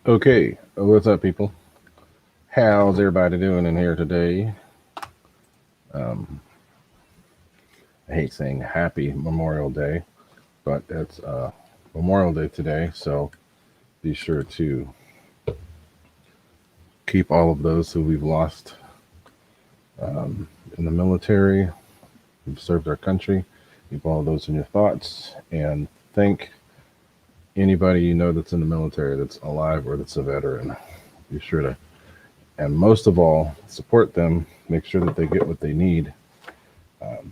Okay, what's up, people? How's everybody doing in here today? Um, I hate saying Happy Memorial Day, but it's Memorial Day today, so be sure to keep all of those who we've lost in the military, who've served our country. Keep all of those in your thoughts, and thank anybody you know that's in the military that's alive or that's a veteran. Be sure to, and most of all, support them. Make sure that they get what they need.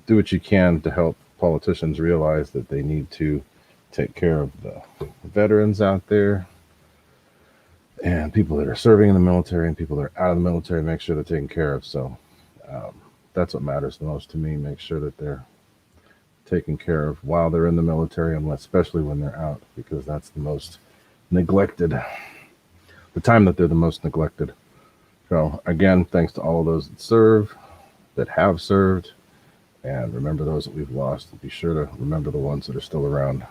Do what you can to help politicians realize that they need to take care of the veterans out there and people that are serving in the military and people that are out of the military. Make sure they're taken care of. So um, that's what matters the most to me. Make sure that they're taken care of while they're in the military, and especially when they're out, because that's the most neglected, the time that they're the most neglected. So again, thanks to all of those that serve, that have served, and remember those that we've lost. Be sure to remember the ones that are still around.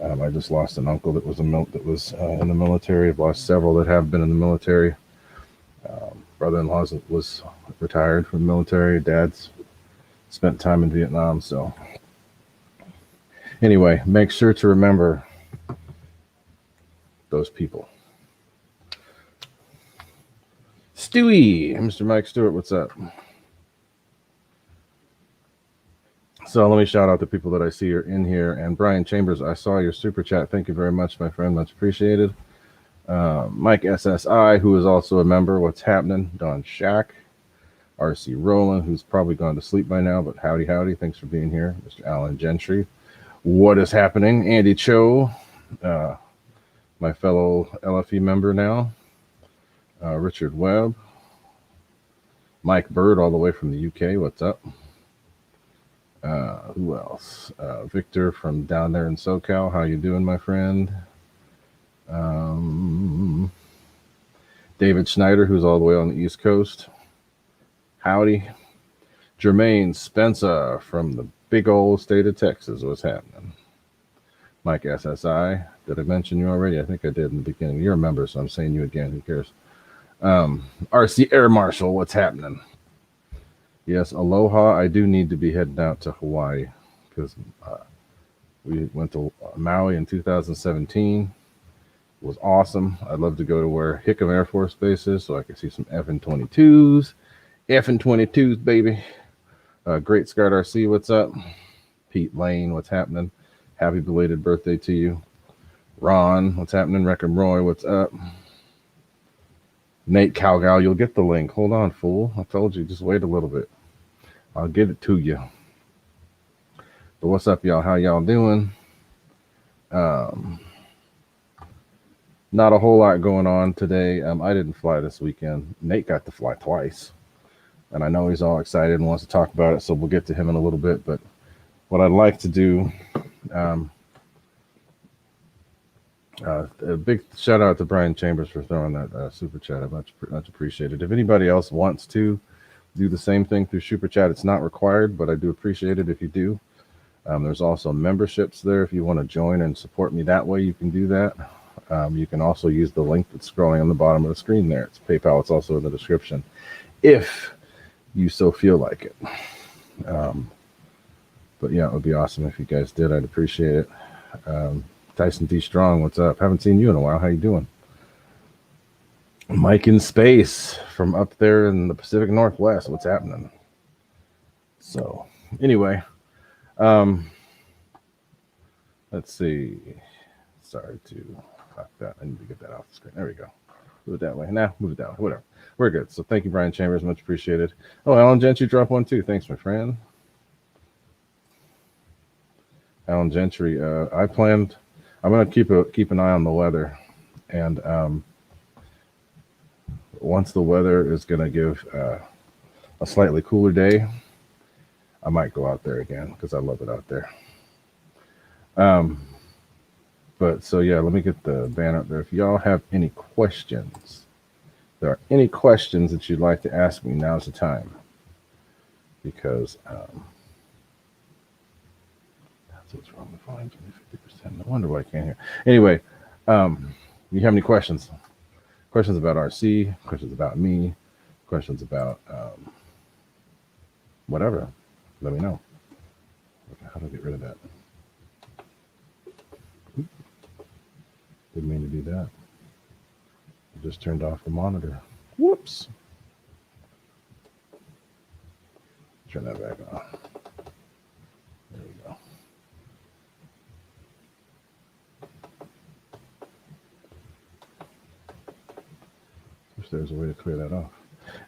I just lost an uncle that was in the military. I've lost several that have been in the military. Brother-in-law was retired from the military. Dad's spent time in Vietnam. So anyway, make sure to remember those people. Stewie, Mr. Mike Stewart, what's up? So let me shout out the people that I see are in here. And Brian Chambers, I saw your super chat. Thank you very much, my friend. Much appreciated. Mike SSI, who is also a member. What's happening? Don Shack. RC Rowland, who's probably gone to sleep by now, but howdy, howdy. Thanks for being here. Mr. Alan Gentry. What is happening? Andy Cho, uh, my fellow LFE member now. Richard Webb. Mike Bird, all the way from the UK. What's up? Who else? Victor from down there in SoCal. How you doing, my friend? Um, David Schneider, who's all the way on the East Coast. Howdy. Jermaine Spencer from the big old state of Texas. What's happening? Mike SSI. Did I mention you already? I think I did in the beginning. You're a member, so I'm saying you again. Who cares? RC Air Marshal. What's happening? Yes, aloha. I do need to be heading out to Hawaii because we went to Maui in 2017. It was awesome. I'd love to go to where Hickam Air Force Base is so I can see some F-22s. F-22s, baby. Great Scott RC, what's up? Pete Lane, what's happening? Happy belated birthday to you. Ron, what's happening? Wreckham Roy, what's up? Nate Calgal, you'll get the link. Hold on, fool. I told you, just wait a little bit. I'll get it to you. But what's up, y'all? How y'all doing? Not a whole lot going on today. I didn't fly this weekend. Nate got to fly twice. And I know he's all excited and wants to talk about it, so we'll get to him in a little bit. But what I'd like to do, a big shout out to Brian Chambers for throwing that super chat. I much appreciated. If anybody else wants to do the same thing through super chat, it's not required, but I do appreciate it if you do. There's also memberships there. If you want to join and support me that way, you can do that. You can also use the link that's scrolling on the bottom of the screen there. It's PayPal. It's also in the description. If you so feel like it. But yeah, it would be awesome if you guys did. I'd appreciate it. Tyson D. Strong, what's up? Haven't seen you in a while. How you doing? Mike in Space from up there in the Pacific Northwest. What's happening? So anyway, let's see. Sorry to talk that. I need to get that off the screen. There we go. Move it that way. Nah, move it that way. Whatever. We're good. So thank you, Brian Chambers. Much appreciated. Oh, Alan Gentry dropped one too. Thanks, my friend. Alan Gentry. I'm gonna keep an eye on the weather, and once the weather is gonna give a slightly cooler day, I might go out there again because I love it out there. But so yeah, let me get the banner up there. If y'all have any questions, if there are any questions that you'd like to ask me, now's the time. Because that's what's wrong with volume 50%. No wonder why I can't hear. Anyway, you have any questions? Questions about RC, questions about me, questions about whatever, let me know. Okay, how do I get rid of that? Didn't mean to do that. I just turned off the monitor. Whoops. Turn that back on. There we go. Wish there was a way to clear that off.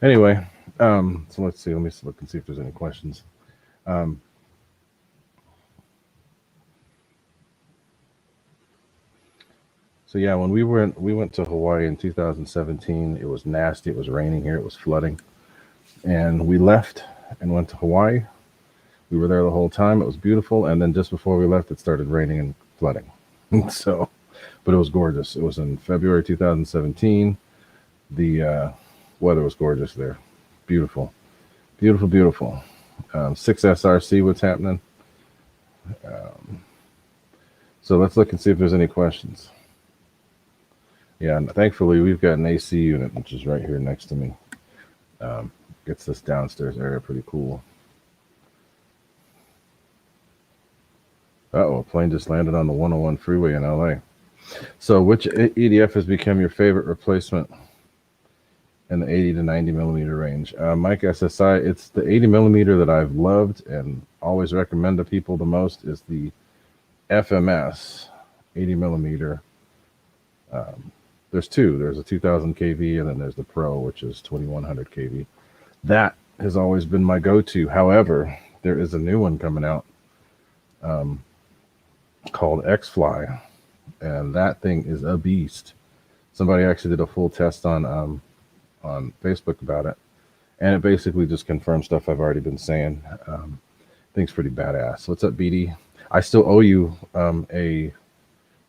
Anyway, so let's see. Let me look and see if there's any questions. So yeah, when we went to Hawaii in 2017. It was nasty. It was raining here. It was flooding, and we left and went to Hawaii. We were there the whole time. It was beautiful, and then just before we left, it started raining and flooding. So, but it was gorgeous. It was in February 2017. The weather was gorgeous there. Beautiful, beautiful, beautiful. 6SRC, what's happening? So let's look and see if there's any questions. Yeah, and thankfully we've got an AC unit, which is right here next to me. Gets this downstairs area pretty cool. Uh-oh, a plane just landed on the 101 freeway in LA. So which EDF has become your favorite replacement in the 80 to 90 millimeter range? Mike SSI, it's the 80 millimeter that I've loved and always recommend to people the most is the FMS 80 millimeter. There's two. There's a 2000 kV and then there's the Pro, which is 2100 kV. That has always been my go-to. However, there is a new one coming out called X-Fly, and that thing is a beast. Somebody actually did a full test on Facebook about it, and it basically just confirms stuff I've already been saying. Thing's pretty badass. What's up, BD? I still owe you a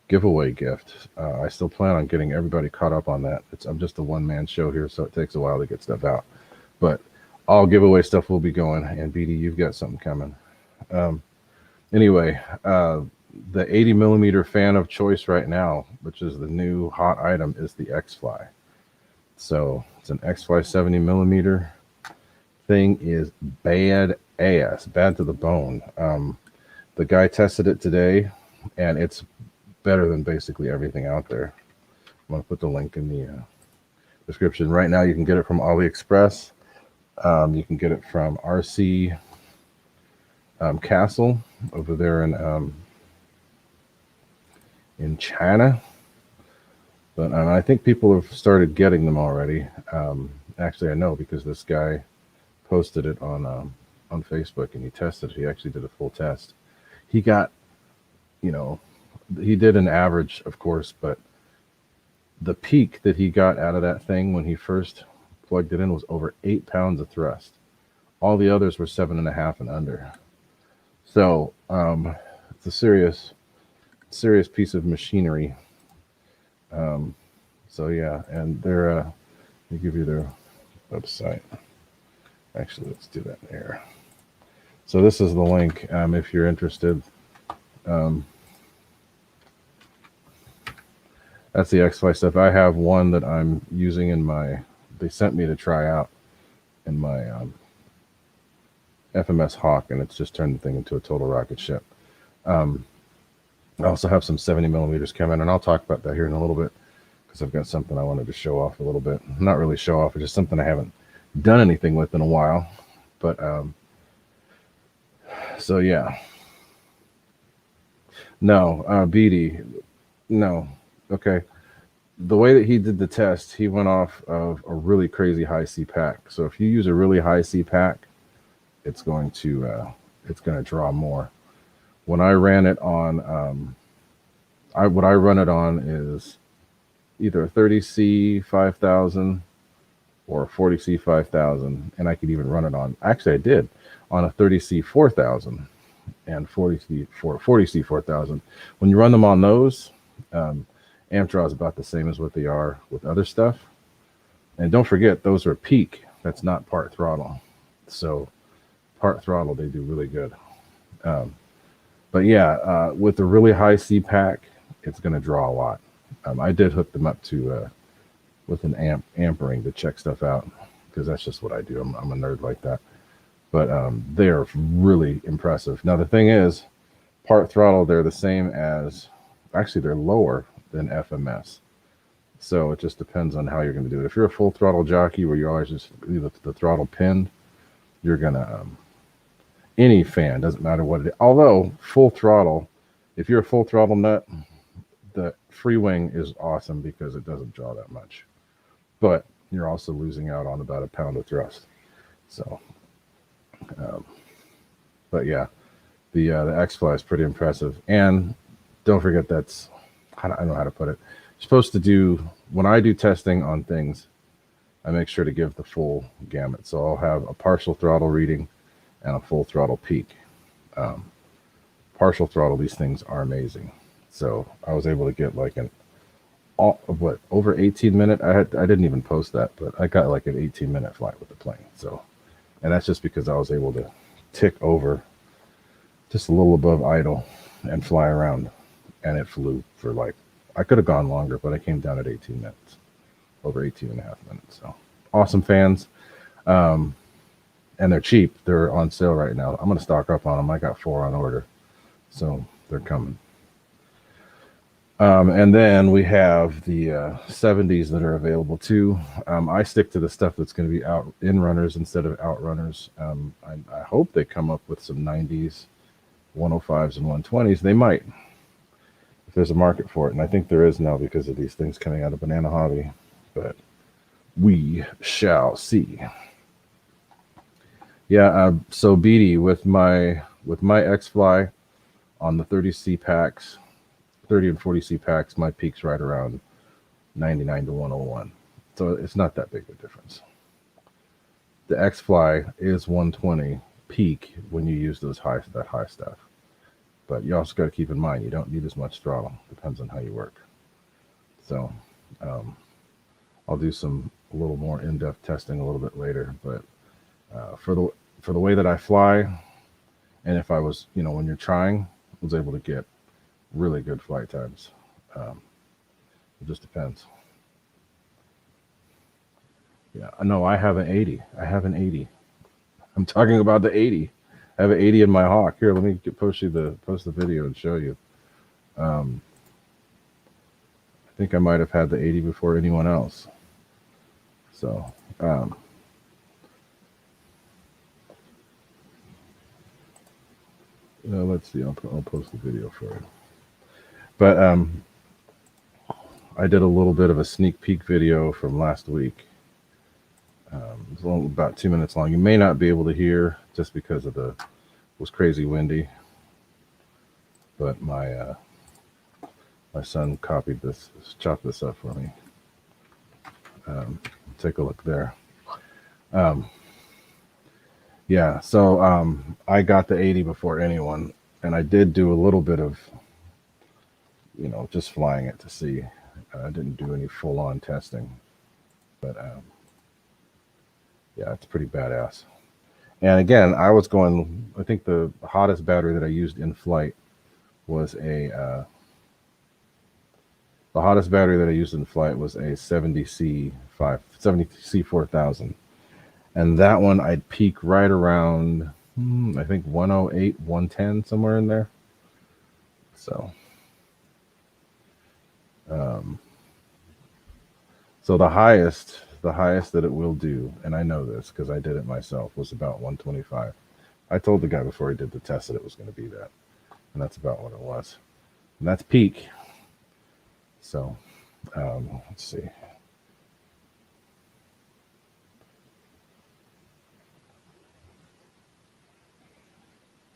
giveaway gift. I still plan on getting everybody caught up on that. I'm just a one-man show here, so it takes a while to get stuff out. But all giveaway stuff will be going, and BD, you've got something coming. Anyway, the 80 millimeter fan of choice right now, which is the new hot item, is the X-Fly. So it's an X-Fly 70 millimeter. Thing is bad ass, bad to the bone. The guy tested it today, and it's better than basically everything out there. I'm going to put the link in the description. Right now, you can get it from AliExpress. You can get it from RC Castle over there in China. But I think people have started getting them already. Actually, I know because this guy posted it on Facebook and he tested it. He actually did a full test. He got, he did an average, of course, but the peak that he got out of that thing when he first plugged it in was over 8 pounds of thrust. All the others were 7.5 and under. So it's a serious piece of machinery. So yeah, and they're let me give you their website. Actually, let's do that here. So this is the link if you're interested. That's the X-Fly stuff. I have one that I'm using in they sent me to try out in my FMS Hawk, and it's just turned the thing into a total rocket ship. I also have some 70 millimeters coming, and I'll talk about that here in a little bit because I've got something I wanted to show off a little bit. Not really show off, it's just something I haven't done anything with in a while. But so yeah. No, BD, no. Okay. The way that he did the test, he went off of a really crazy high C pack. So if you use a really high C pack, it's going to draw more. When I ran it on, what I run it on is either a 30C 5000 or a 40C 5000, and I could even run it on. Actually, I did on a 30C 4000 and 40C 4000. When you run them on those, amp draw is about the same as what they are with other stuff. And don't forget, those are peak. That's not part throttle. So part throttle, they do really good. But yeah, with the really high C pack, it's going to draw a lot. I did hook them up to with an ampering to check stuff out because that's just what I do. I'm a nerd like that. But they're really impressive. Now the thing is, part throttle, they're the same as, actually they're lower than FMS. So it just depends on how you're going to do it. If you're a full throttle jockey where you always just leave the throttle pinned, you're gonna any fan, doesn't matter what it is. Although full throttle, if you're a full throttle nut, the free wing is awesome because it doesn't draw that much. But you're also losing out on about a pound of thrust. So, um, but yeah, the X-Fly is pretty impressive. And don't forget that's, I don't know how to put it. You're supposed to do, when I do testing on things, I make sure to give the full gamut. So I'll have a partial throttle reading and a full throttle peak. Um, Partial throttle, these things are amazing. So I was able to get like an over 18 minute. I didn't even post that, but I got like an 18-minute flight with the plane. So, and that's just because I was able to tick over just a little above idle and fly around, and it flew for like, I could have gone longer, but I came down at 18 minutes, over 18 and a half minutes. So awesome fans. And they're cheap. They're on sale right now. I'm going to stock up on them. I got 4 on order, so they're coming. And then we have the 70s that are available too. I stick to the stuff that's going to be out in runners instead of outrunners. I hope they come up with some 90s, 105s, and 120s. They might, if there's a market for it. And I think there is now because of these things coming out of Banana Hobby. But we shall see. Yeah, so BD with my X-Fly on the 30C packs, 30 and 40C packs, my peak's right around 99 to 101. So it's not that big of a difference. The X-Fly is 120 peak when you use that high stuff. But you also got to keep in mind you don't need as much throttle. Depends on how you work. So I'll do a little more in-depth testing a little bit later, but for the way that I fly, and if I was, when you're trying, I was able to get really good flight times. It just depends. Yeah, no, I have an 80. I'm talking about the 80. I have an 80 in my Hawk. Here, let me post the video and show you. I think I might have had the 80 before anyone else. So, let's see. I'll post the video for you. But I did a little bit of a sneak peek video from last week. It's about 2 minutes long. You may not be able to hear just because it was crazy windy. But my son chopped this up for me. Take a look there. Yeah, so I got the 80 before anyone, and I did do a little bit of, just flying it to see. I didn't do any full-on testing, but yeah, it's pretty badass. And again, I think the hottest battery that I used in flight was the hottest battery that I used in flight was a 70C4000. And that one I'd peak right around, I think 108, 110, somewhere in there. So, so the highest that it will do, and I know this because I did it myself, was about 125. I told the guy before he did the test that it was going to be that, and that's about what it was. And that's peak. So, let's see.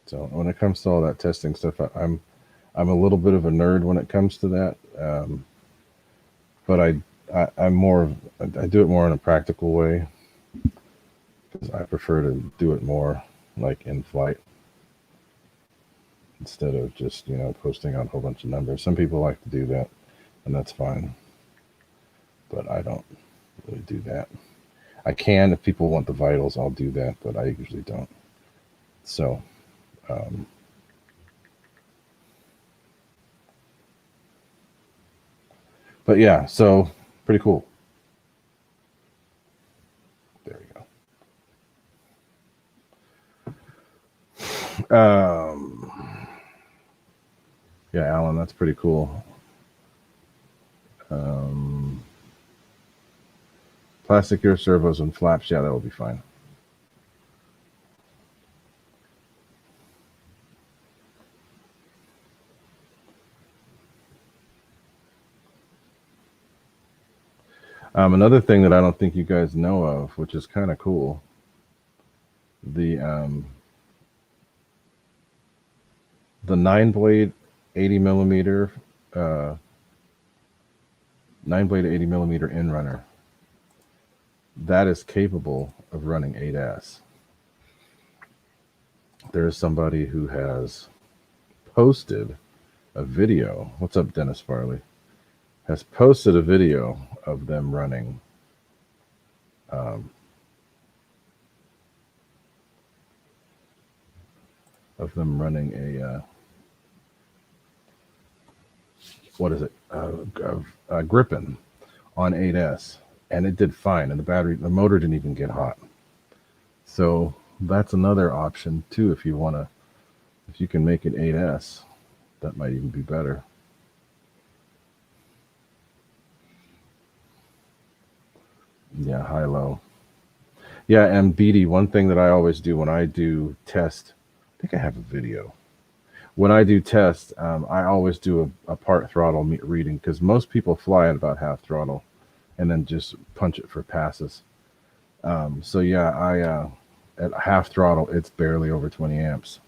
So when it comes to all that testing stuff, I'm a little bit of a nerd when it comes to that. But I do it more in a practical way because I prefer to do it more like in flight instead of just, posting out a whole bunch of numbers. Some people like to do that, and that's fine. But I don't really do that. I can, if people want the vitals, I'll do that, but I usually don't. So, But yeah, so pretty cool. There we go. Yeah, Alan, that's pretty cool. Plastic gear servos and flaps. Yeah, that will be fine. Another thing that I don't think you guys know of, which is kind of cool, the 9 blade 80 millimeter 9 blade 80 millimeter in runner that is capable of running 8S. There is somebody who has posted a video. What's up, Dennis Farley? Has posted a video of them running a what is it? Grippin on 8S, and it did fine. And the motor didn't even get hot. So that's another option too. If you can make it 8S, that might even be better. Yeah, high low. Yeah, and BD, one thing that I always do when I do test, I think I have a video. When I do test, I always do a part throttle reading, because most people fly at about half throttle and then just punch it for passes. So yeah, I at half throttle, it's barely over 20 amps,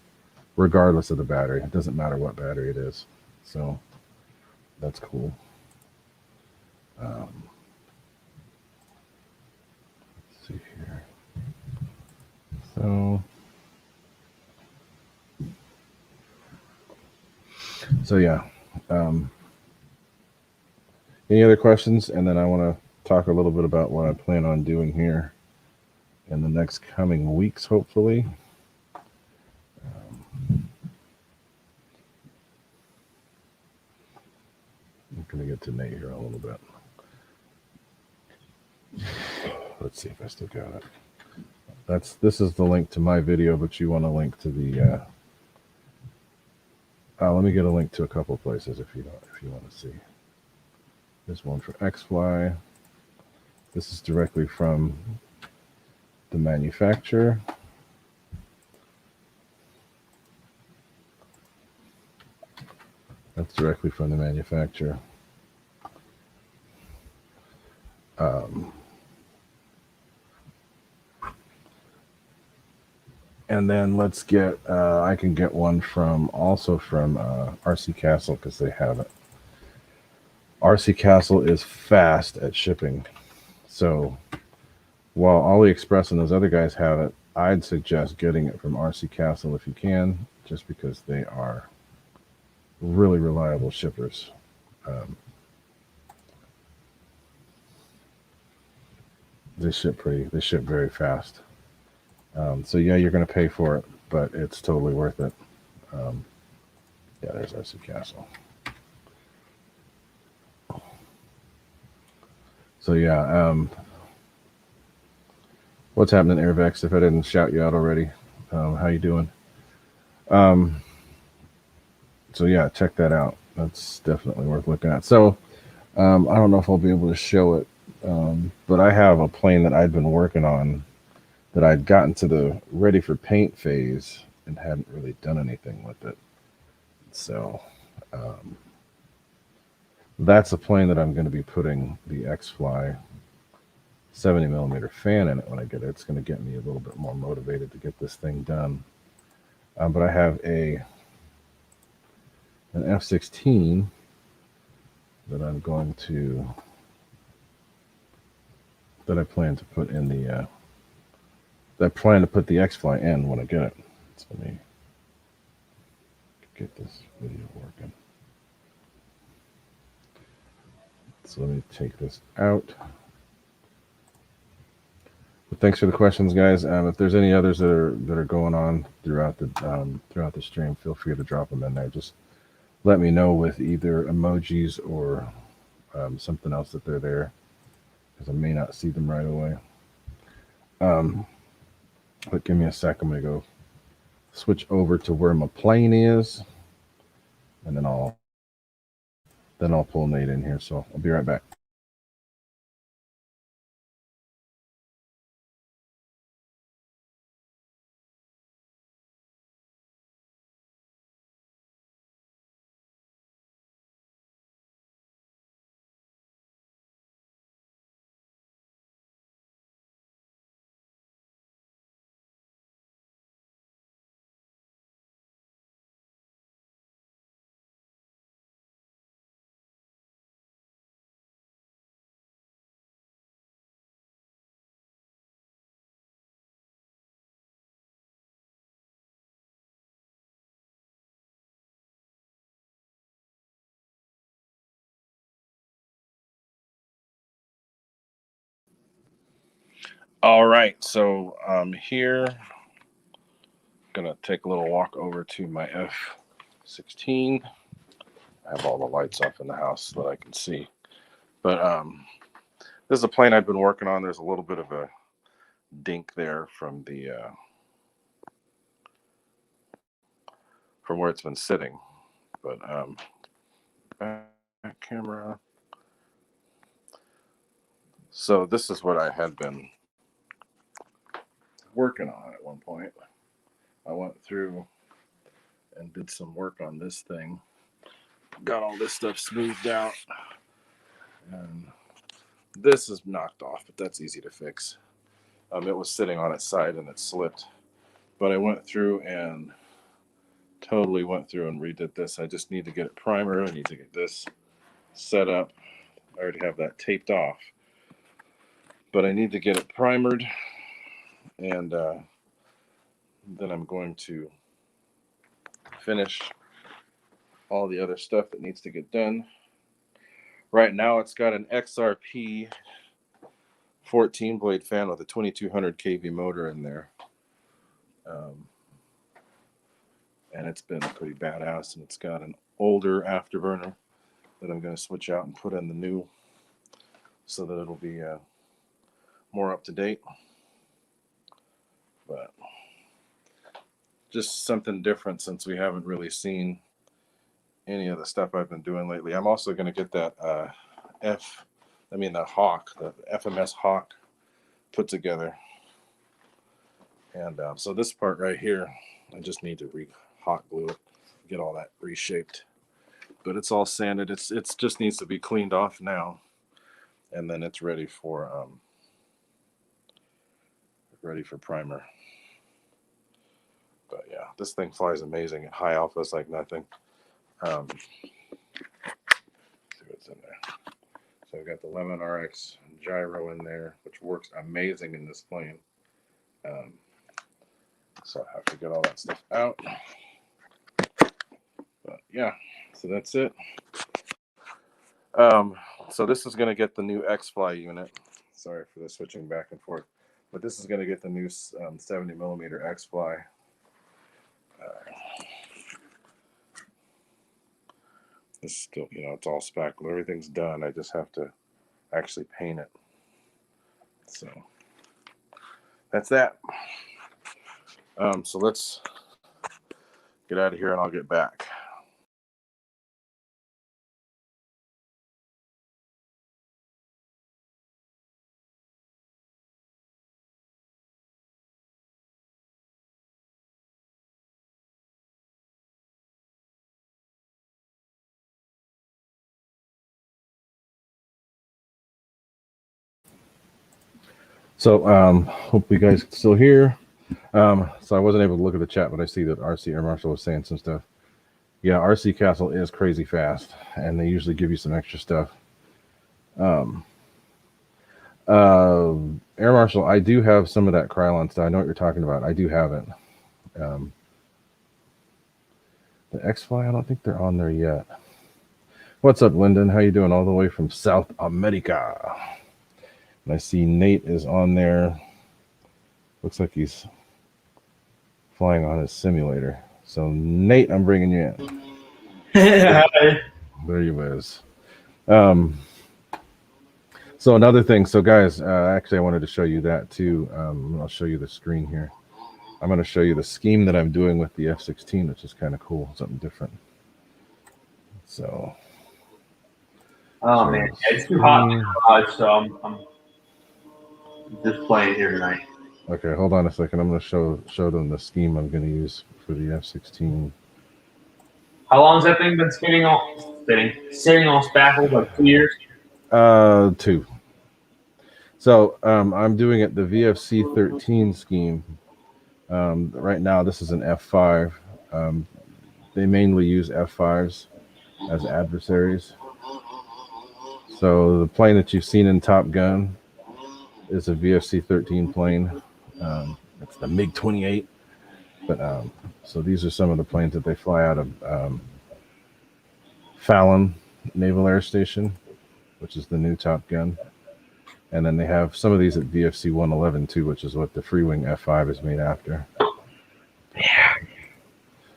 regardless of the battery. It doesn't matter what battery it is. So that's cool. Let's see here. So yeah. Any other questions? And then I want to talk a little bit about what I plan on doing here in the next coming weeks, hopefully. I'm going to get to Nate here in a little bit. Let's see if I still got it. This is the link to my video, but you want a link to the. Let me get a link to a couple places if you want to see. There's one for XFly. This is directly from the manufacturer. That's directly from the manufacturer. And then let's get, I can get one from RC Castle, because they have it. RC Castle is fast at shipping. So while AliExpress and those other guys have it, I'd suggest getting it from RC Castle if you can, just because they are really reliable shippers. They ship very fast. So yeah, you're going to pay for it, but it's totally worth it. Yeah, there's RC Castle. So yeah, what's happening, Airvex? If I didn't shout you out already, how you doing? So yeah, check that out. That's definitely worth looking at. So I don't know if I'll be able to show it, but I have a plane that I'd been working on that I'd gotten to the ready for paint phase and hadn't really done anything with it. So that's a plane that I'm going to be putting the XFly 70 millimeter fan in it when I get it. It's going to get me a little bit more motivated to get this thing done. But I have an F-16 that I plan to put in the I plan to put the XFly in when I get it. So let me get this video working. So let me take this out. But thanks for the questions, guys. If there's any others that are going on throughout the stream, feel free to drop them in there. Just let me know with either emojis or something else that they're there because I may not see them right away. Um, but give me a sec. I'm gonna go switch over to where my plane is, and then I'll pull Nate in here. So I'll be right back. All right, so I'm here. Gonna take a little walk over to my F-16. I have all the lights off in the house so that I can see. But this is a plane I've been working on. There's a little bit of a dink there from from where it's been sitting. But back camera. So this is what I had been working on at one point. I went through and did some work on this thing. Got all this stuff smoothed out. And this is knocked off, but that's easy to fix. It was sitting on its side and it slipped. But I went through and totally went through and redid this. I just need to get it primer. I need to get this set up. I already have that taped off. But I need to get it primered. And then I'm going to finish all the other stuff that needs to get done. Right now it's got an XRP 14 blade fan with a 2200 kV motor in there. And it's been pretty badass, and it's got an older afterburner that I'm going to switch out and put in the new so that it'll be more up to date. But just something different since we haven't really seen any of the stuff I've been doing lately. I'm also going to get that the Hawk, the FMS Hawk put together. And so this part right here, I just need to hot glue it, get all that reshaped. But it's all sanded. It's just needs to be cleaned off now, and then it's ready for primer. But yeah, this thing flies amazing at high alpha. It's like nothing. See what's in there. So I've got the Lemon RX gyro in there, which works amazing in this plane. So I have to get all that stuff out. But yeah, so that's it. So this is going to get the new X-Fly unit. Sorry for the switching back and forth. But this is going to get the new 70 millimeter X-Fly. This is still, it's all spackle. Everything's done. I just have to actually paint it. So that's that. So let's get out of here and I'll get back. So hope you guys can still hear. So I wasn't able to look at the chat, but I see that RC Air Marshal was saying some stuff. Yeah, RC Castle is crazy fast, and they usually give you some extra stuff. Air Marshal, I do have some of that Krylon stuff. I know what you're talking about. I do have it. The X-Fly, I don't think they're on there yet. What's up, Lyndon? How you doing? All the way from South America. And I see Nate is on there. Looks like he's flying on his simulator. So, Nate, I'm bringing you in. Hi. There you is. So another thing, so guys, actually, I wanted to show you that too. I'll show you the screen here. I'm going to show you the scheme that I'm doing with the F-16, which is kind of cool, something different. So, Oh man, yeah, it's too hot in the garage, so I'm just playing here tonight. Okay, hold on a second. I'm going to show them the scheme I'm going to use for the F-16. How long has that thing been sitting on spackles? Like 2 years? 2. So I'm doing it the VFC 13 scheme. Right now, this is an F5. They mainly use F5s as adversaries. So the plane that you've seen in Top Gun is a VFC 13 plane. It's the MiG 28. But so these are some of the planes that they fly out of Fallon Naval Air Station, which is the new Top Gun. And then they have some of these at VFC 111 too, which is what the Freewing F5 is made after. Yeah.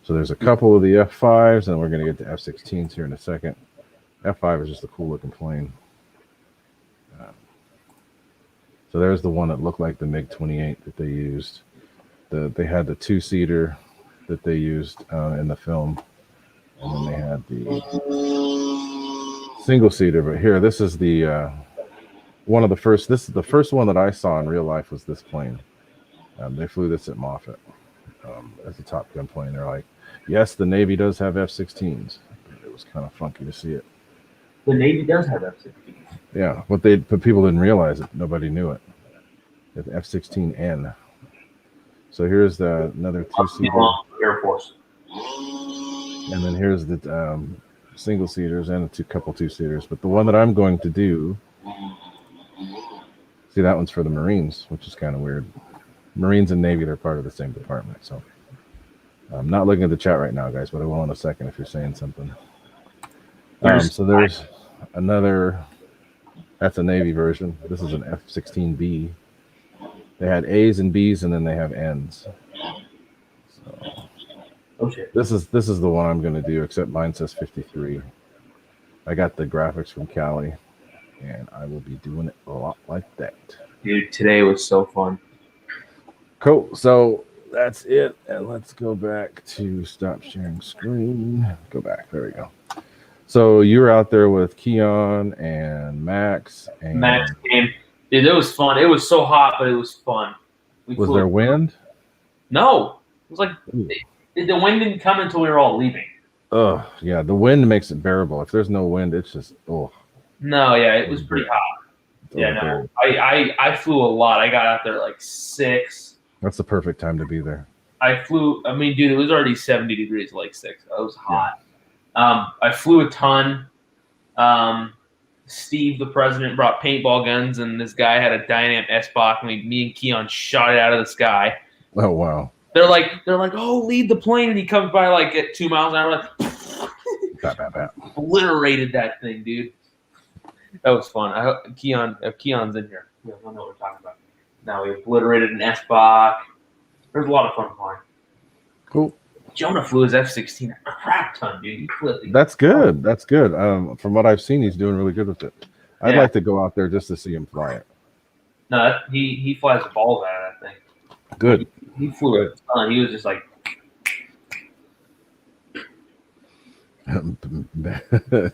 So there's a couple of the F5s, and we're going to get to F-16s here in a second. F5 is just a cool looking plane. So there's the one that looked like the MiG-28 that they used. They had the 2-seater that they used in the film, and then they had the single-seater. But here, this is the one of the first. This is the first one that I saw in real life was this plane. They flew this at Moffett as a Top Gun plane. They're like, yes, the Navy does have F-16s. It was kind of funky to see it. The Navy does have F-16s. Yeah, but people didn't realize it. Nobody knew it. It's F-16N. So here's another 2-seater. Air Force. And then here's the single seaters and a couple 2-seaters. But the one that I'm going to do, see, that one's for the Marines, which is kind of weird. Marines and Navy, they're part of the same department. So I'm not looking at the chat right now, guys, but I will in a second if you're saying something. So there's another, that's a Navy version. This is an F-16B. They had A's and B's, and then they have N's. So this is the one I'm going to do, except mine says 53. I got the graphics from Cali, and I will be doing it a lot like that. Dude, today was so fun. Cool. So that's it. And let's go back to stop sharing screen. Go back. There we go. So you were out there with Keon and Max. And Max came. Dude, it was fun. It was so hot, but it was fun. Was there wind? No. It was like the wind didn't come until we were all leaving. Oh, yeah. The wind makes it bearable. If there's no wind, it's just, oh. No, yeah, it was pretty hot. Yeah, no. I flew a lot. I got out there at like 6. That's the perfect time to be there. Dude, it was already 70 degrees at like 6. It was hot. Yeah. I flew a ton. Steve, the president, brought paintball guns, and this guy had a Dynam S-Bach, and me and Keon shot it out of the sky. Oh, wow. They're like, oh, lead the plane, and he comes by like at 2 miles an hour, like obliterated that thing, dude. That was fun. I hope if Keon's in here, he'll know what we're talking about. Now we obliterated an S-Bach. There's a lot of fun flying. Cool. Jonah flew his F-16 a crap ton, dude. That's good. That's good. From what I've seen, he's doing really good with it. I'd like to go out there just to see him fly it. No, he flies the balls out of that thing. Good. He flew it. He was just like.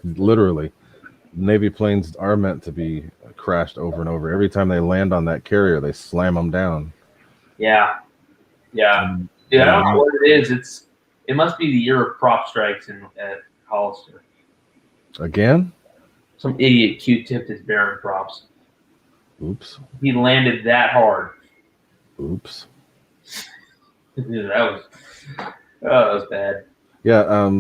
Literally. Navy planes are meant to be crashed over and over. Every time they land on that carrier, they slam them down. Yeah. Yeah. Dude, I don't know what it is. It must be the year of prop strikes at Hollister. Again? Some idiot Q-tipped his Baron props. Oops. He landed that hard. Oops. Dude, that was bad. Yeah,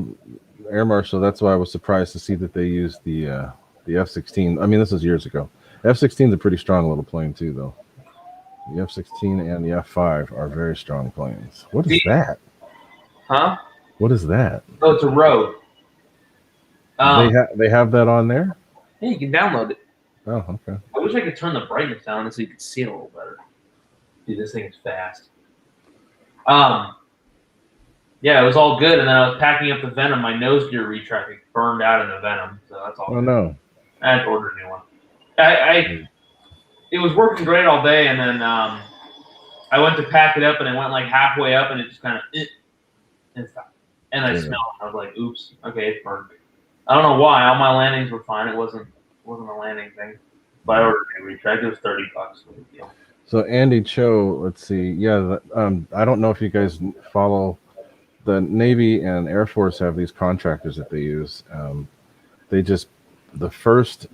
Air Marshal, that's why I was surprised to see that they used the F-16. I mean, this is years ago. F-16 is a pretty strong little plane too, though. The F-16 and the F-5 are very strong planes. What is that? Huh? What is that? Oh, it's a road. They have that on there? Yeah, you can download it. Oh, okay. I wish I could turn the brightness down so you could see it a little better. Dude, this thing is fast. Yeah, it was all good, and then I was packing up the Venom. My nose gear retracting burned out in the Venom, so that's all. Oh, no. I had to order a new one. It was working great all day, and then I went to pack it up, and it went like halfway up, and it just kind of and stopped. And I smelled it. I was like, "Oops, okay, it's burned." I don't know why. All my landings were fine. It wasn't a landing thing. But I ordered a retract. It was $30. So Andy Cho, let's see. Yeah, I don't know if you guys follow. The Navy and Air Force have these contractors that they use. The first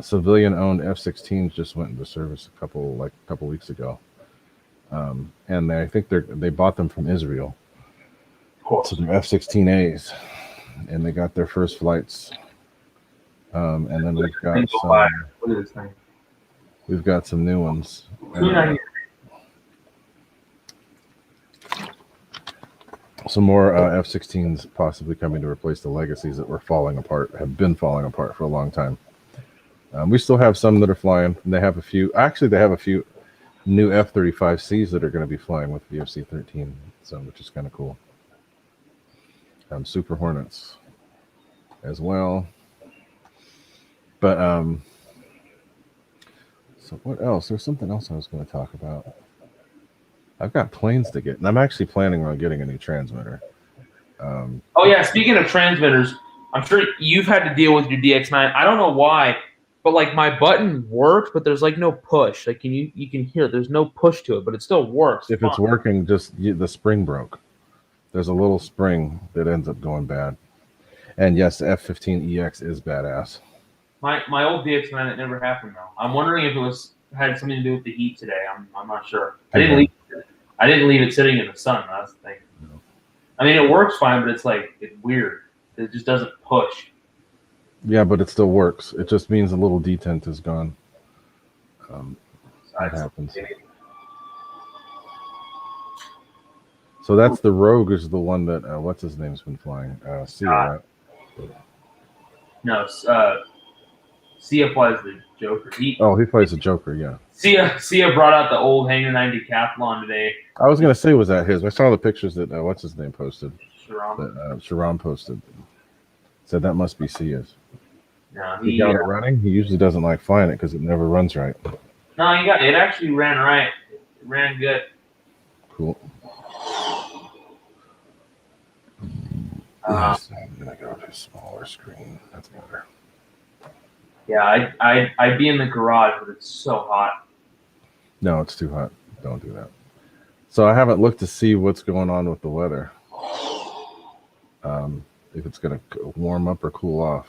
civilian-owned F-16s just went into service a couple weeks ago, and I think they bought them from Israel. So they're F-16As, and they got their first flights. And then we've got some new ones. Some more F-16s possibly coming to replace the legacies that have been falling apart for a long time. We still have some that are flying. And they have a few new F-35Cs that are going to be flying with VFC-13, which is kind of cool. Super Hornets as well. But so what else? There's something else I was going to talk about. I've got planes to get, and I'm actually planning on getting a new transmitter. Oh yeah, speaking of transmitters, I'm sure you've had to deal with your DX9. I don't know why, but like my button works, but there's like no push. Like you can hear there's no push to it, but it still works. If it's working, the spring broke. There's a little spring that ends up going bad. And yes, the F-15EX is badass. My old DX9, it never happened though. I'm wondering if it had something to do with the heat today. I'm not sure. I didn't leave it sitting in the sun. That's the thing. No. I mean, it works fine, but it's weird. It just doesn't push. Yeah, but it still works. It just means a little detent is gone. That happens. So that's the Rogue is the one that what's his name's been flying. Sia, right? No, Sia flies the Joker. He flies the Joker, yeah. Sia brought out the old Hangar 9 Decathlon today. I was going to say, was that his? I saw the pictures that, what's his name posted. Sharon posted. Said that must be Sia's. No, he got it running? He usually doesn't like flying it because it never runs right. No, it actually ran right. It ran good. Cool. Yes, I'm going to go to a smaller screen. That's better. Yeah, I'd be in the garage, but it's so hot. No, it's too hot. Don't do that. So I haven't looked to see what's going on with the weather. If it's going to warm up or cool off.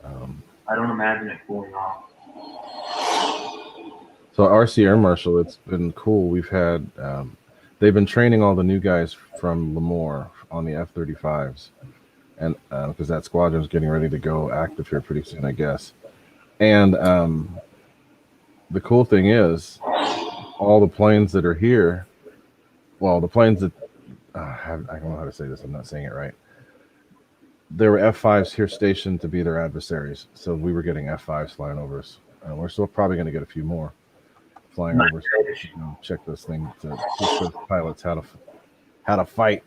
I don't imagine it cooling off. So RC Air Marshal, it's been cool. We've had, they've been training all the new guys from Lemoore on the F-35s. And because that squadron is getting ready to go active here pretty soon, I guess. And the cool thing is, all the planes that are here, well, the planes that I don't know how to say this. I'm not saying it right. There were F-5s here stationed to be their adversaries, so we were getting F-5s flying over us. We're still probably going to get a few more flying over us. Check this thing to teach those pilots how to fight.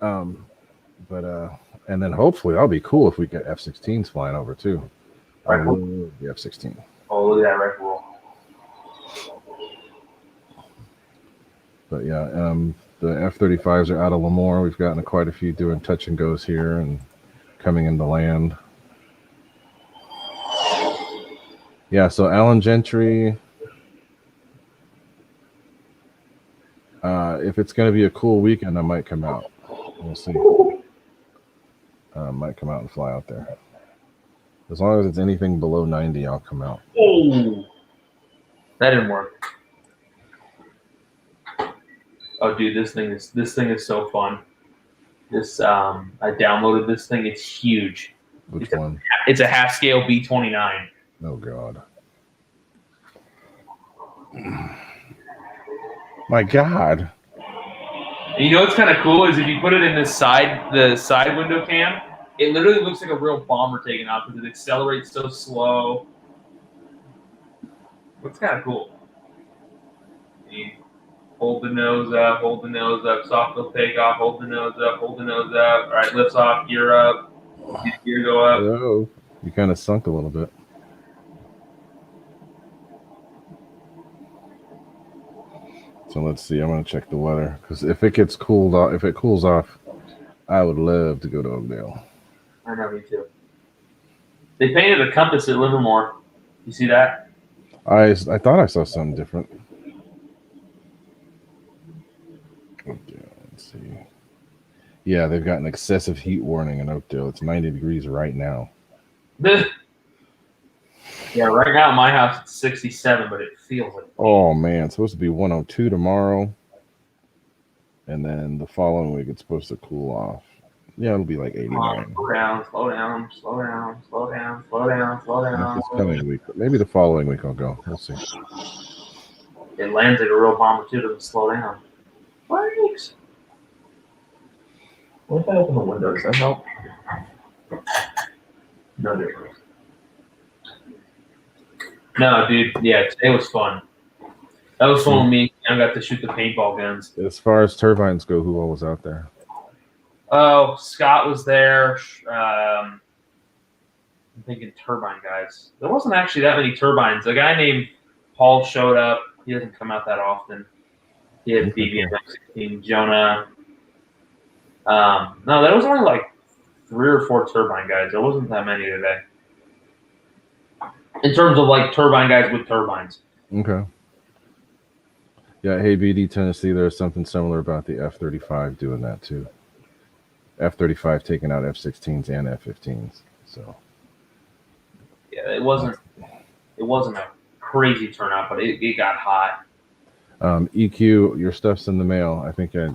But and then hopefully that'll be cool if we get F-16s flying over too. I love the F-16. Oh, look at that rifle. But yeah, the F-35s are out of Lemoore. We've gotten quite a few doing touch and goes here and coming into land. Yeah, so Alan Gentry. If it's going to be a cool weekend, I might come out. We'll see. Might come out and fly out there. As long as it's anything below 90, I'll come out. Oh, that didn't work. Oh, dude, this thing is so fun. This I downloaded this thing. It's huge. Which one? It's a half scale B-29. Oh God. My God. You know what's kind of cool is if you put it in the side window cam, it literally looks like a real bomber taking off because it accelerates so slow. It's kind of cool. You hold the nose up, soft little takeoff, hold the nose up. All right, lifts off, gear up, gear go up. Hello. You kind of sunk a little bit. So let's see. I'm gonna check the weather because if it gets cooled off, if it cools off, I would love to go to Oakdale. I know, me too. They painted a compass at Livermore. You see that? I thought I saw something different. Oakdale, let's see. Yeah, they've got an excessive heat warning in Oakdale. It's 90 degrees right now. Yeah, right now at my house it's 67, but it feels like. Oh man, it's supposed to be 102 tomorrow, and then the following week it's supposed to cool off. Yeah, it'll be like 89. Slow down, slow down, slow down, slow down, slow down, slow Not down. this coming week, but maybe the following week I'll go. We'll see. It lands like a real bomber too. Doesn't slow down. Thanks. What if I open the window? Does that help? No difference. No, dude. Yeah, today was fun. That was fun with me. I got to shoot the paintball guns. As far as turbines go, who all was out there? Oh, Scott was there. I'm thinking turbine guys. There wasn't actually that many turbines. A guy named Paul showed up. He doesn't come out that often. He had BB and 16. Jonah. No, there was only like 3 or 4 turbine guys. There wasn't that many today. In terms of like turbine guys with turbines. Okay. Yeah, hey BD Tennessee, there's something similar about the F-35 doing that too. F-35 taking out F-16s and F-15s. So yeah, it wasn't a crazy turnout, but it got hot. EQ, your stuff's in the mail. I think I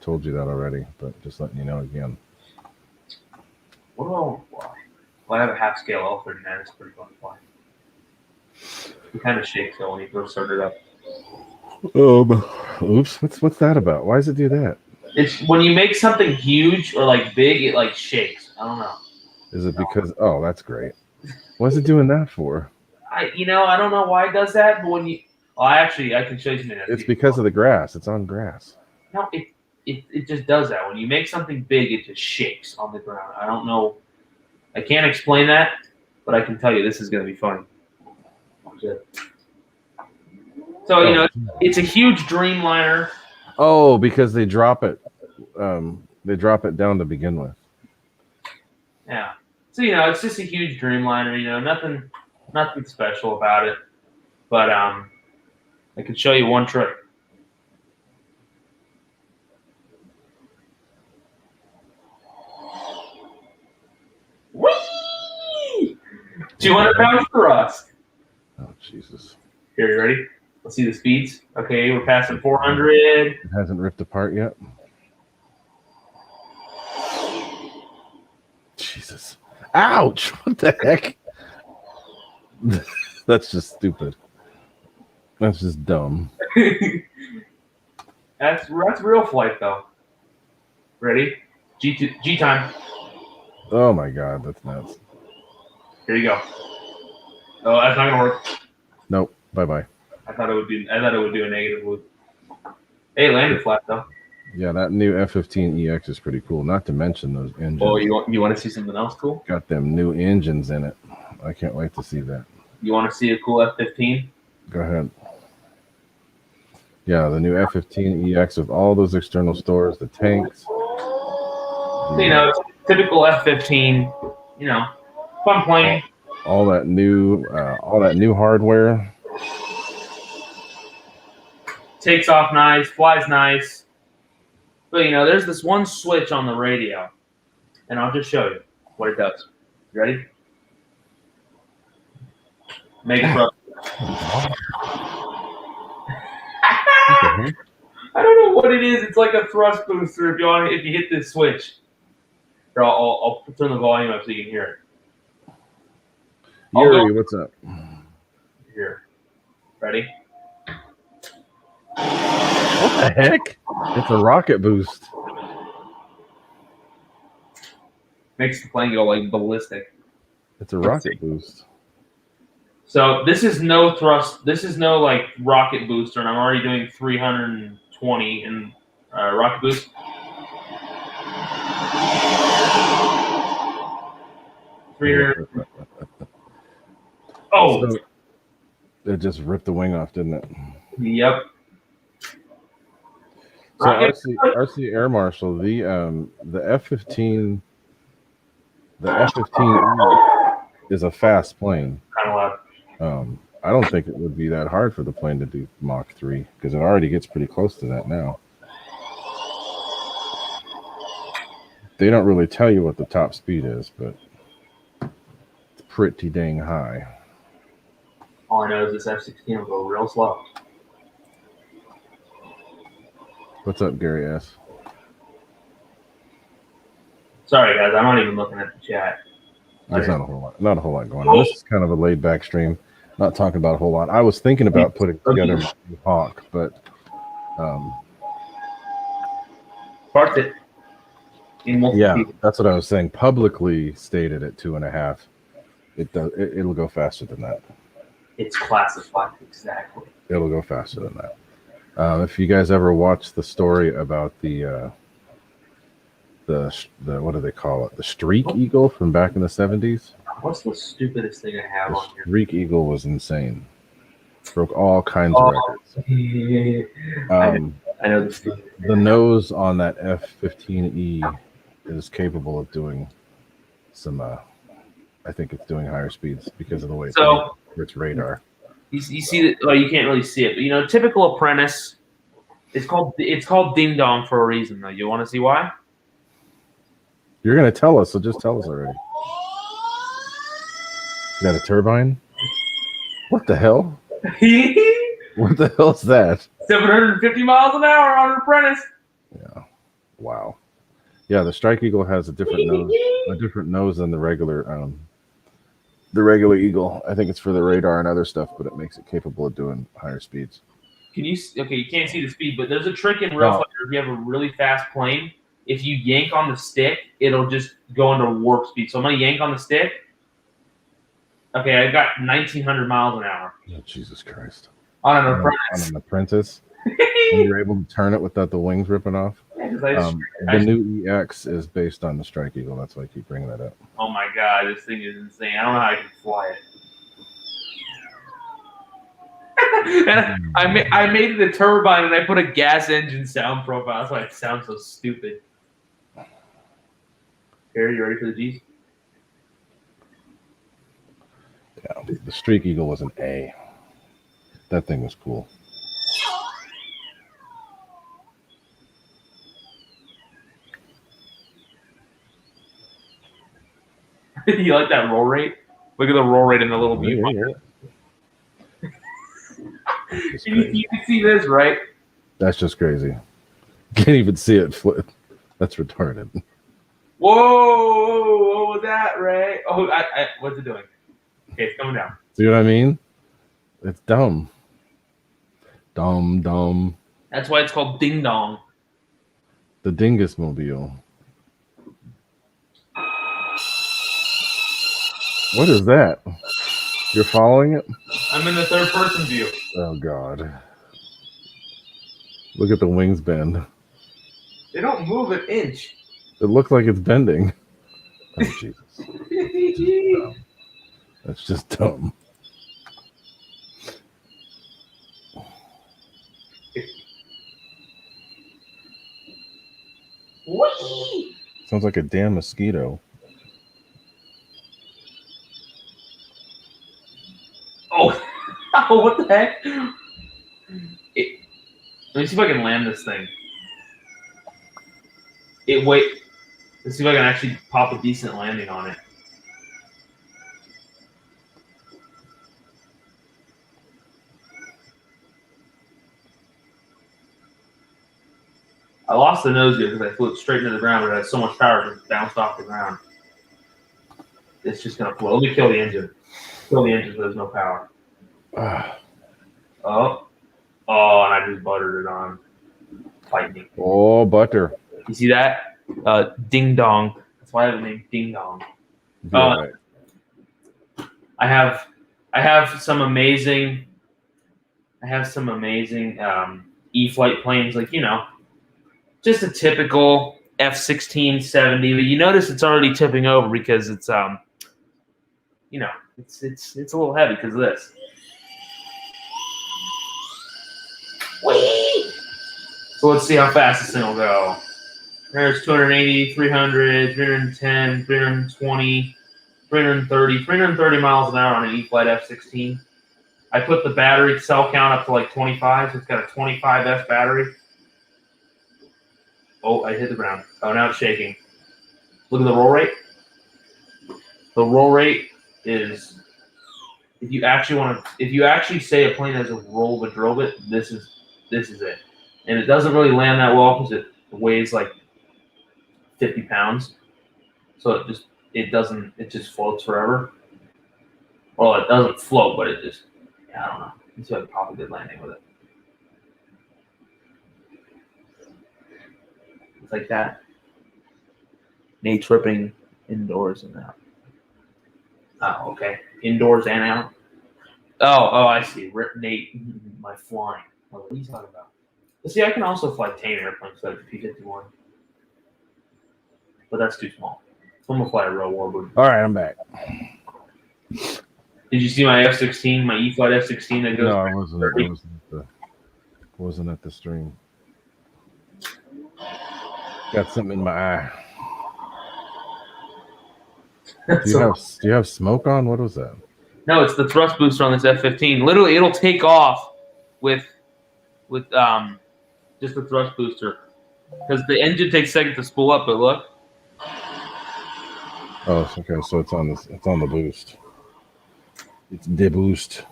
told you that already, but just letting you know again. What do I want to fly? Well, I have a half scale L39. It's pretty fun to fly. It kind of shakes though when you first start it up. Oops, what's that about? Why does it do that? It's when you make something huge or like big, it like shakes. I don't know. Is it because? Oh, that's great. What's it doing that for? I don't know why it does that, but when you, I can show you something. It's because of the grass. It's on grass. No, it just does that. When you make something big, it just shakes on the ground. I don't know. I can't explain that, but I can tell you this is going to be funny. So it's a huge Dreamliner. Oh, because they drop it. They drop it down to begin with. Yeah. So it's just a huge Dreamliner. Nothing special about it. But I can show you one trick. Whee! 200 pounds thrust. Oh Jesus! Here, you ready? Let's see the speeds. Okay, we're passing 400. It hasn't ripped apart yet. Jesus! Ouch! What the heck? That's just stupid. That's just dumb. That's real flight though. Ready? G time. Oh my God, that's nuts. Here you go. Oh, that's not gonna work. Nope. Bye bye. I thought it would do a negative loop. Hey, landed flat though. Yeah, that new F-15EX is pretty cool. Not to mention those engines. Oh, you want to see something else cool? Got them new engines in it. I can't wait to see that. You want to see a cool F-15? Go ahead. Yeah, the new F-15EX with all those external stores, the tanks. Typical F-15. Fun plane. All that new hardware. Takes off nice, flies nice. But there's this one switch on the radio, and I'll just show you what it does. You ready? Make it thrust. I don't know what it is. It's like a thrust booster. If you hit this switch, here, I'll turn the volume up so you can hear it. Yuri, what's up? Here, ready? What the heck? It's a rocket boost. Makes the plane go like ballistic. It's a rocket boost. So this is no thrust. This is no like rocket booster, and I'm already doing 320 in rocket boost. 300. Oh, So it just ripped the wing off, didn't it? yep. So RC Air Marshal, the F-15, the F-15E is a fast plane. Kind of loud. I don't think it would be that hard for the plane to do Mach 3 because it already gets pretty close to that now. They don't really tell you what the top speed is, but it's pretty dang high. All I know is this F-16 will go real slow. What's up, Gary S? Sorry, guys. I'm not even looking at the chat. There's not a whole lot going on. This is kind of a laid back stream. Not talking about a whole lot. I was thinking about putting together my new Hawk, but Parked it. Yeah, that's what I was saying. Publicly stated at 2.5. It'll go faster than that. It's classified exactly. It'll go faster than that. If you guys ever watched the story about the what do they call it? The Streak Eagle from back in the 70s. What's the stupidest thing I have on here? Streak Eagle was insane. Broke all kinds of records. I know the nose on that F-15E is capable of doing some. I think it's doing higher speeds because of the way it's radar. You see that? Well, you can't really see it, but typical apprentice. It's called Ding Dong for a reason, though. You want to see why? You're gonna tell us, so just tell us already. You got a turbine? What the hell? What the hell's that? 750 miles an hour on an apprentice. Yeah. Wow. Yeah, the Strike Eagle has a different nose than the regular Eagle. I think it's for the radar and other stuff, but it makes it capable of doing higher speeds. You can't see the speed, but there's a trick in real fire. If you have a really fast plane, if you yank on the stick, it'll just go into warp speed. So I'm gonna yank on the stick. Okay, I got 1,900 miles an hour. Oh, Jesus Christ. On an apprentice. And you're able to turn it without the wings ripping off. The new EX is based on the Strike Eagle. That's why I keep bringing that up. Oh my God, this thing is insane. I don't know how I can fly it. And I made it a turbine and I put a gas engine sound profile. That's why it sounds so stupid. Harry, you ready for the G's? Yeah, the Streak Eagle was an A. That thing was cool. You like that roll rate? Look at the roll rate in the little viewfinder. You can see this, right? That's just crazy. Can't even see it flip. That's retarded. Whoa! What was that, Ray? Oh, what's it doing? Okay, it's coming down. See what I mean? It's dumb. Dumb. That's why it's called Ding Dong. The Dingus Mobile. What is that? You're following it? I'm in the third person view. Oh, God. Look at the wings bend. They don't move an inch. It looks like it's bending. Oh, Jesus. That's just dumb. Whee! Sounds like a damn mosquito. Oh, what the heck? Let me see if I can land this thing. Let's see if I can actually pop a decent landing on it. I lost the nose gear because I flew it straight into the ground, but it had so much power it just bounced off the ground. It's just going to float. Let me kill the engine. Kill the engine so there's no power. Oh, and I just buttered it on lightning. Oh, butter. You see that? Ding Dong. That's why I have the name Ding Dong. Right. I have some amazing E-flight planes, like, just a typical F-16 70, but you notice it's already tipping over because it's you know, it's a little heavy because of this. Whee! So let's see how fast this thing will go. There's 280, 300, 310, 320, 330, 330 miles an hour on an E-Flight F-16. I put the battery cell count up to like 25, so it's got a 25S battery. Oh, I hit the ground. Oh, now it's shaking. Look at the roll rate. The roll rate is, if you actually say a plane has a roll but drove it, this is it. And it doesn't really land that well because it weighs like 50 pounds. So it just floats forever. Well, it doesn't float, but it just, I don't know. It's a probably good landing with it. It's like that. Nate tripping indoors and out. Oh, okay. Indoors and out. Oh, I see. Nate, my flying. What are you talking about? But see, I can also fly tame airplanes like the P-51. But that's too small. So I'm going to fly a real warbird. All right, I'm back. Did you see my F-16, my E-Flight F-16 that goes? No, I wasn't at the stream. Got something in my eye. Do you have smoke on? What was that? No, it's the thrust booster on this F-15. Literally, it'll take off with just the thrust booster because the engine takes a second to spool up. But look. Oh, okay. So it's on the boost. It's deboost.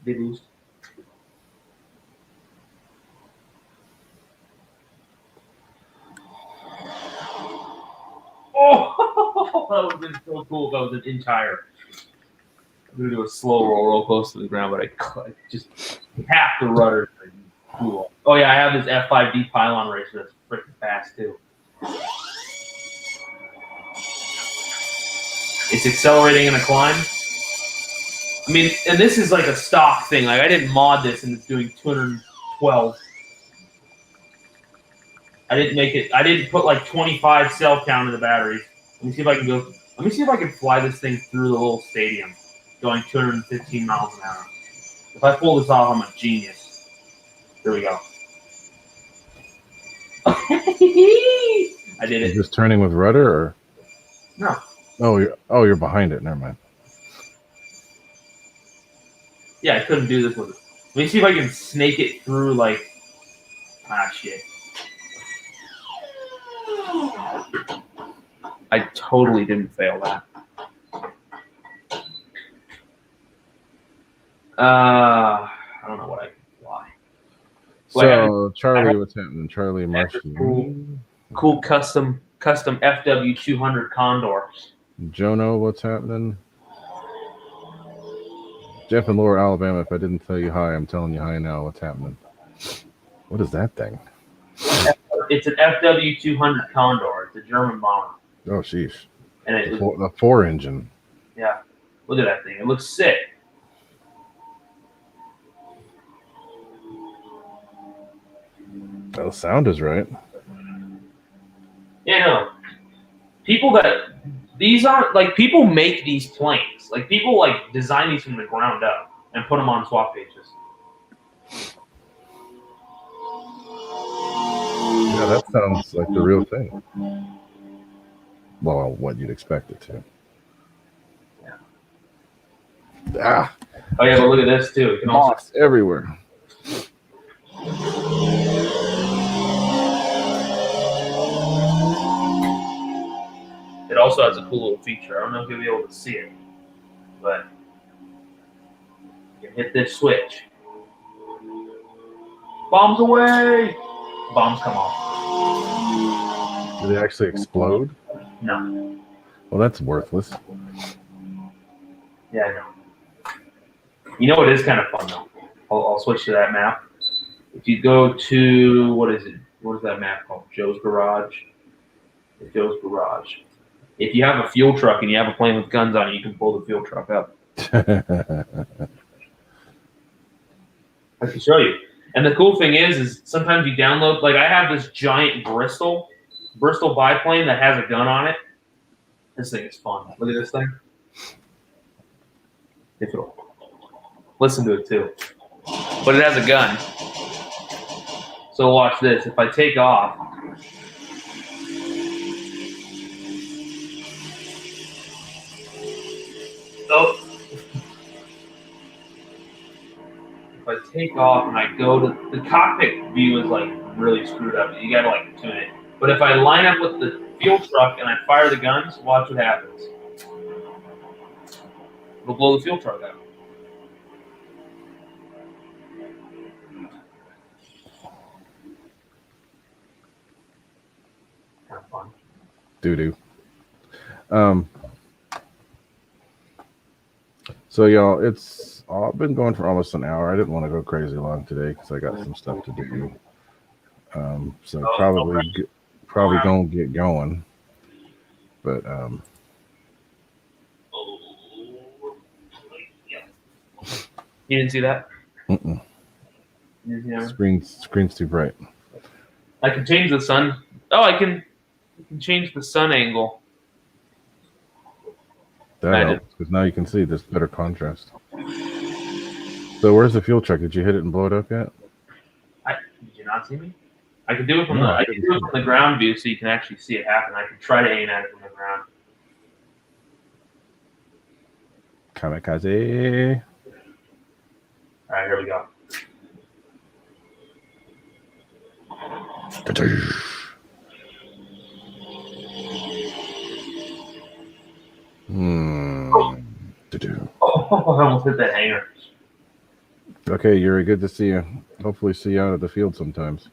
Deboost. Oh, that would have been so cool if that was an inch higher. I'm gonna do a slow roll real close to the ground, but I just half the rudder. Cool. Oh yeah, I have this F5D pylon racer that's freaking fast too. It's accelerating in a climb. I mean, and this is like a stock thing. Like I didn't mod this, and it's doing 212. I didn't put like 25 cell count in the batteries. Let me see if I can fly this thing through the little stadium, going 215 miles an hour. If I pull this off, I'm a genius. Here we go. I did it. You're just turning with rudder, or no? Oh, you're behind it. Never mind. Yeah, I couldn't do this with it. Let me see if I can snake it through like. Ah, shit. I totally didn't fail that. I don't know what I can fly. So Charlie, what's happening? Charlie Martian. Cool custom FW 200 Condor. Jono, what's happening? Jeff in Lower Alabama. If I didn't tell you hi, I'm telling you hi now. What's happening? What is that thing? It's an FW 200 Condor. It's a German bomber. Oh, sheesh. And the 4-engine. Yeah. Look at that thing. It looks sick. The sound is right. Yeah, no. People make these planes. Like people like design these from the ground up and put them on swap pages. Yeah, that sounds like the real thing. Well, what you'd expect it to. Yeah. Ah. Oh yeah, but look at this too. It can moss everywhere. It also has a cool little feature. I don't know if you'll be able to see it, but you can hit this switch. Bombs away! Bombs come off. Do they actually explode? No. Well, that's worthless. Yeah, I know. You know what is kind of fun though? I'll switch to that map. If you go to what is that map called? Joe's Garage. Joe's Garage. If you have a fuel truck and you have a plane with guns on it, you can pull the fuel truck up. I can show you. And the cool thing is sometimes you download, like I have this giant Bristol biplane that has a gun on it. This thing is fun. Look at this thing. If it'll listen to it too. But it has a gun. So watch this. If I take off. Oh. If I take off and I go to the cockpit view is like really screwed up. You gotta like tune it. But if I line up with the fuel truck and I fire the guns, watch what happens. It'll blow the fuel truck out. Kind of fun. Doo-doo. So y'all, I've been going for almost an hour. I didn't want to go crazy long today because I got some stuff to do. So probably gonna get going. But You didn't see that? mm-mm. You didn't see that? Screen's too bright. I can change the sun. Oh, I can change the sun angle. That helps because now you can see this better contrast. So where's the fuel truck? Did you hit it and blow it up yet? Did you not see me? I can do it from the ground view so you can actually see it happen. I can try to aim at it from the ground. Kamikaze. All right, here we go. Oh, I almost hit that hanger. Okay, Yuri, good to see you. Hopefully see you out at the field sometimes.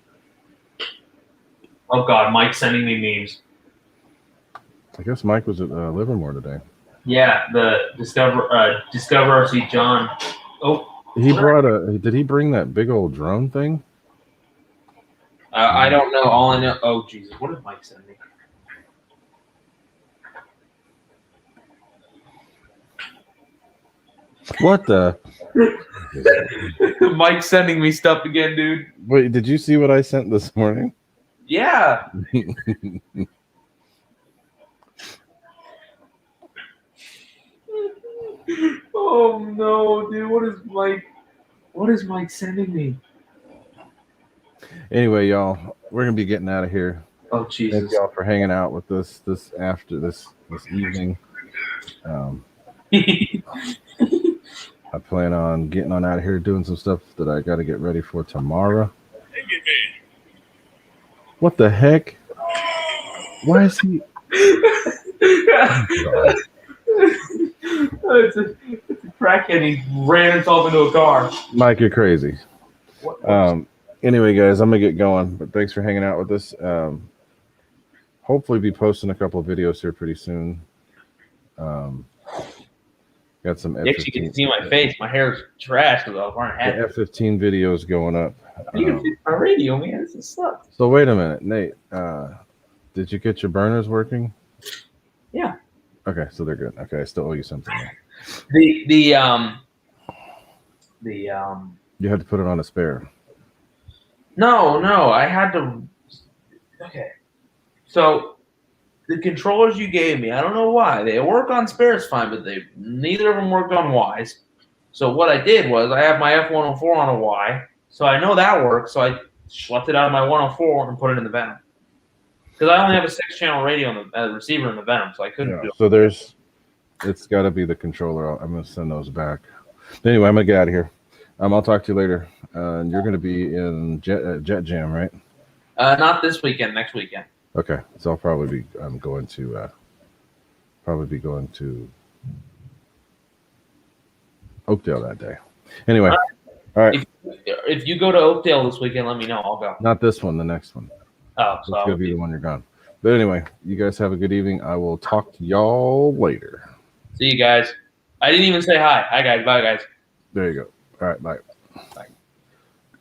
Oh, God, Mike's sending me memes. I guess Mike was at Livermore today. Yeah, the Discover RC John. Oh. He did he bring that big old drone thing? I don't know. All I know. Oh, Jesus. What did Mike send me? What the? Mike's sending me stuff again, dude. Wait, did you see what I sent this morning? Yeah. Oh no, dude! What is Mike sending me? Anyway, y'all, we're gonna be getting out of here. Oh Jesus! Thank y'all for hanging out with us this evening. I plan on getting on out of here, doing some stuff that I got to get ready for tomorrow. What the heck? Why is he? Oh, it's a crackhead. He ran himself into a car. Mike, you're crazy. Anyway, guys, I'm gonna get going. But thanks for hanging out with us. Hopefully, be posting a couple of videos here pretty soon. Got some. You actually can see my face. My hair's trash because I was wearing a hat. F-15 videos going up. You can fix my radio, man. This is sucks. So wait a minute, Nate. Did you get your burners working? Yeah. Okay, so they're good. Okay, I still owe you something. You had to put it on a spare. No, I had to. Okay, so the controllers you gave me, I don't know why they work on spares fine, but neither of them worked on Ys. So what I did was I have my F104 on a Y, so I know that works. So I schlepped it out of my 104 and put it in the Venom. Because I only have a 6-channel radio in the receiver in the Venom, so I couldn't do it. So it's got to be the controller. I'm going to send those back. Anyway, I'm going to get out of here. I'll talk to you later. And you're going to be in Jet Jam, right? Not this weekend, next weekend. Okay, so I'll probably be going to Oakdale that day. Anyway, all right. If you go to Oakdale this weekend, let me know. I'll go. Not this one, the next one. Oh, so it's gonna be the one you're gone. But anyway, you guys have a good evening. I will talk to y'all later. See you guys. I didn't even say hi. Hi guys. Bye guys. There you go. All right. Bye. Bye.